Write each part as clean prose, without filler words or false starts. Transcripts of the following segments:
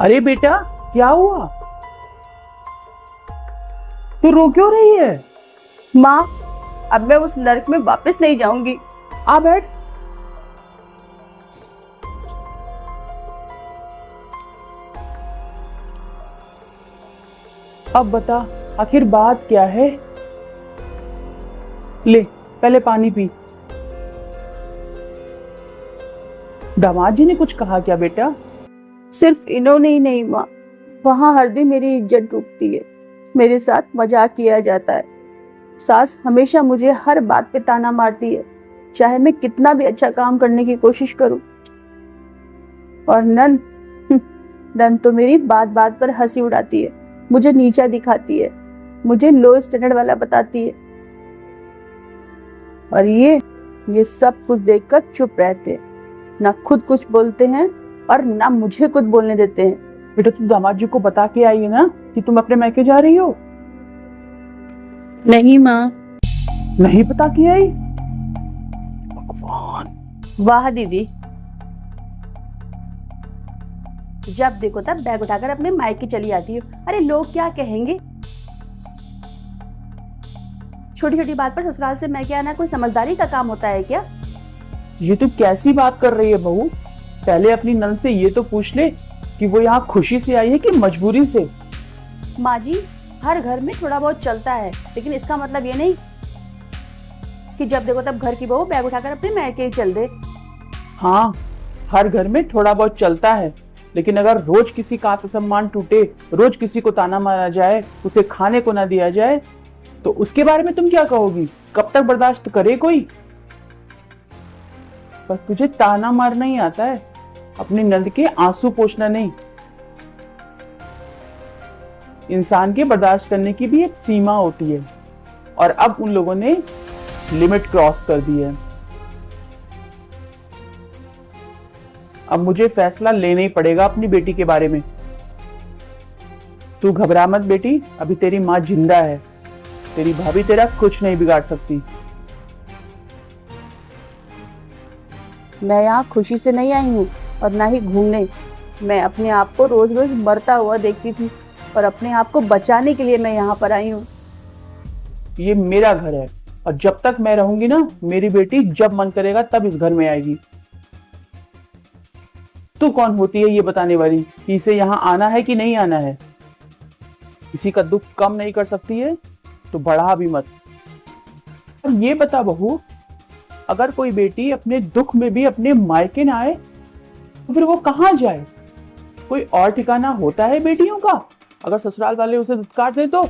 अरे बेटा, क्या हुआ? तू रो क्यों रही है? माँ, अब मैं उस नर्क में वापस नहीं जाऊंगी। आ बैठ। अब बता, आखिर बात क्या है? ले, पहले पानी पी। दामाद जी ने कुछ कहा क्या बेटा? सिर्फ इन्होंने ही नहीं माँ, वहाँ हर दिन मेरी इज्जत डूबती है। मेरे साथ मजाक किया जाता है। सास हमेशा मुझे हर बात पे ताना मारती है, चाहे मैं कितना भी अच्छा काम करने की कोशिश करूं। और नंद तो मेरी बात बात पर हंसी उड़ाती है, मुझे नीचा दिखाती है, मुझे लो स्टैंडर्ड वाला बताती है। और ये सब कुछ देखकर चुप रहते हैं, ना खुद कुछ बोलते हैं और ना मुझे कुछ बोलने देते हैं। बेटा, तू दामाद जी को बता के आई है ना कि तुम अपने मैके जा रही हो? नहीं माँ। नहीं बता के आई? भगवान। वाह दीदी, जब देखो तब बैग उठाकर अपने मायके चली आती हो। अरे लोग क्या कहेंगे? छोटी छोटी बात पर ससुराल से मैके आना कोई समझदारी का काम होता है क्या? ये तू कैसी बात कर रही है बहू? पहले अपनी नंद से ये तो पूछ ले कि वो यहाँ खुशी से आई है कि मजबूरी से। माँ जी, हर घर में थोड़ा बहुत चलता है, लेकिन इसका मतलब ये नहीं कि जब देखो तब घर की बहू बैग उठाकर अपने मैके ही चल दे। हाँ, हर घर में थोड़ा बहुत चलता है, लेकिन अगर रोज किसी का आत्मसम्मान टूटे, रोज किसी को ताना मारा जाए, उसे खाने को ना दिया जाए, तो उसके बारे में तुम क्या कहोगी? कब तक बर्दाश्त करे कोई? बस तुझे ताना मारना ही आता है, अपनी नंद के आंसू पोंछना नहीं। इंसान के बर्दाश्त करने की भी एक सीमा होती है, और अब उन लोगों ने लिमिट क्रॉस कर दी है। अब मुझे फैसला लेना ही पड़ेगा अपनी बेटी के बारे में। तू घबरा मत बेटी, अभी तेरी माँ जिंदा है, तेरी भाभी तेरा कुछ नहीं बिगाड़ सकती। मैं यहाँ खुशी से नहीं आई हूँ और ना ही घूमने। मैं अपने आप को रोज रोज मरता हुआ देखती थी और अपने आप को बचाने के लिए मैं यहाँ पर आई हूँ। ये मेरा घर है, और जब तक मैं रहूंगी ना, मेरी बेटी जब मन करेगा तब इस घर में आएगी। तू कौन होती है ये बताने वाली कि इसे यहाँ आना है कि नहीं आना है? किसी का दुख कम नहीं कर सकती है तो बढ़ा भी मत। और ये बता बहू, अगर कोई बेटी अपने दुख में भी अपने मायके ना आए तो फिर वो कहाँ जाए? कोई और ठिकाना होता है बेटियों का अगर ससुराल वाले उसे धुतकार दे तो?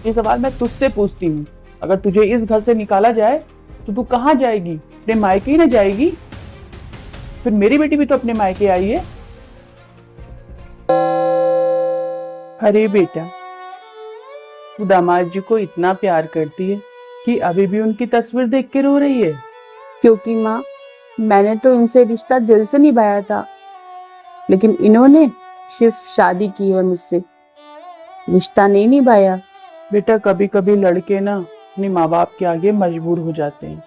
ये सवाल मैं तुझसे पूछती हूँ। अगर तुझे इस घर से निकाला जाए तो तू कहाँ जाएगी? अपने मायके ही ना जाएगी? फिर मेरी बेटी भी तो अपने मायके आई है। अरे बेटा, तू दामाद जी को इतना प्यार करती है कि अभी भी उनकी तस्वीर देख के रो रही है? क्योंकि माँ, मैंने तो इनसे रिश्ता दिल से निभाया था, लेकिन इन्होंने सिर्फ शादी की है मुझसे, रिश्ता नहीं निभाया। बेटा, कभी कभी लड़के ना अपने माँ बाप के आगे मजबूर हो जाते हैं।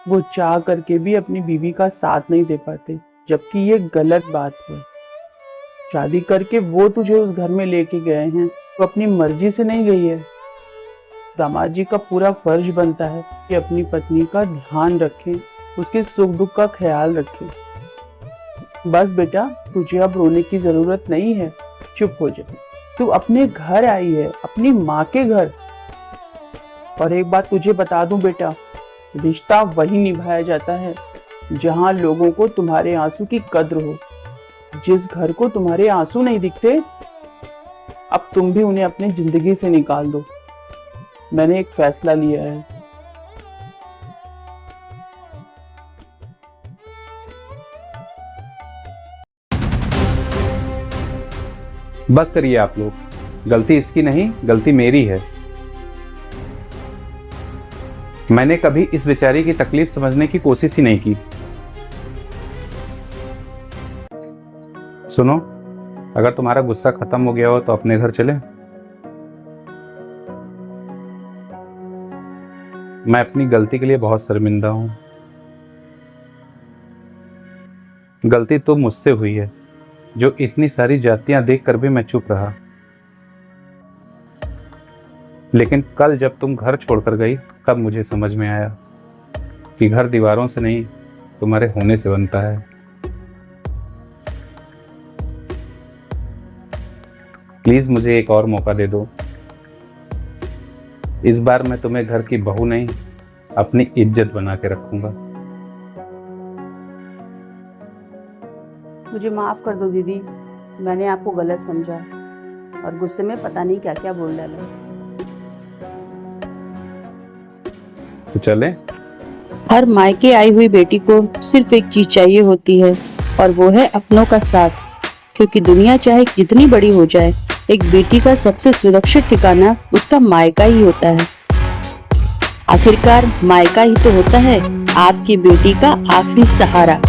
वो चाह करके भी अपनी बीवी का साथ नहीं दे पाते, जबकि ये गलत बात है। शादी करके वो तुझे उस घर में लेके गए हैं तो अपनी मर्जी से नहीं गई है। दामाद जी का पूरा फर्ज बनता है कि अपनी पत्नी का ध्यान रखें, उसके सुख दुख का ख्याल रखें। बस बेटा, तुझे अब रोने की जरूरत नहीं है, चुप हो जा। तू अपने घर आई है, अपनी माँ के घर। और एक बात तुझे बता दूं बेटा, रिश्ता वही निभाया जाता है जहां लोगों को तुम्हारे आंसू की कद्र हो। जिस घर को तुम्हारे आंसू नहीं दिखते, अब तुम भी उन्हें अपनी जिंदगी से निकाल दो। मैंने एक फैसला लिया है। बस करिए आप लोग, गलती इसकी नहीं, गलती मेरी है। मैंने कभी इस बेचारी की तकलीफ समझने की कोशिश ही नहीं की। सुनो, अगर तुम्हारा गुस्सा खत्म हो गया हो तो अपने घर चले। मैं अपनी गलती के लिए बहुत शर्मिंदा हूं। गलती तो मुझसे हुई है, जो इतनी सारी जातियां देखकर भी मैं चुप रहा। लेकिन कल जब तुम घर छोड़कर गई तब मुझे समझ में आया कि घर दीवारों से नहीं, तुम्हारे होने से बनता है। प्लीज मुझे एक और मौका दे दो। इस बार मैं तुम्हें घर की बहू नहीं, अपनी इज्जत बना के रखूंगा। मुझे माफ कर दो दीदी, मैंने आपको गलत समझा और गुस्से में पता नहीं क्या क्या बोल डाला। तो चले? हर मायके आई हुई बेटी को सिर्फ एक चीज चाहिए होती है और वो है अपनों का साथ, क्योंकि दुनिया चाहे जितनी बड़ी हो जाए, एक बेटी का सबसे सुरक्षित ठिकाना उसका मायका ही होता है। आखिरकार मायका ही तो होता है आपकी बेटी का आखिरी सहारा।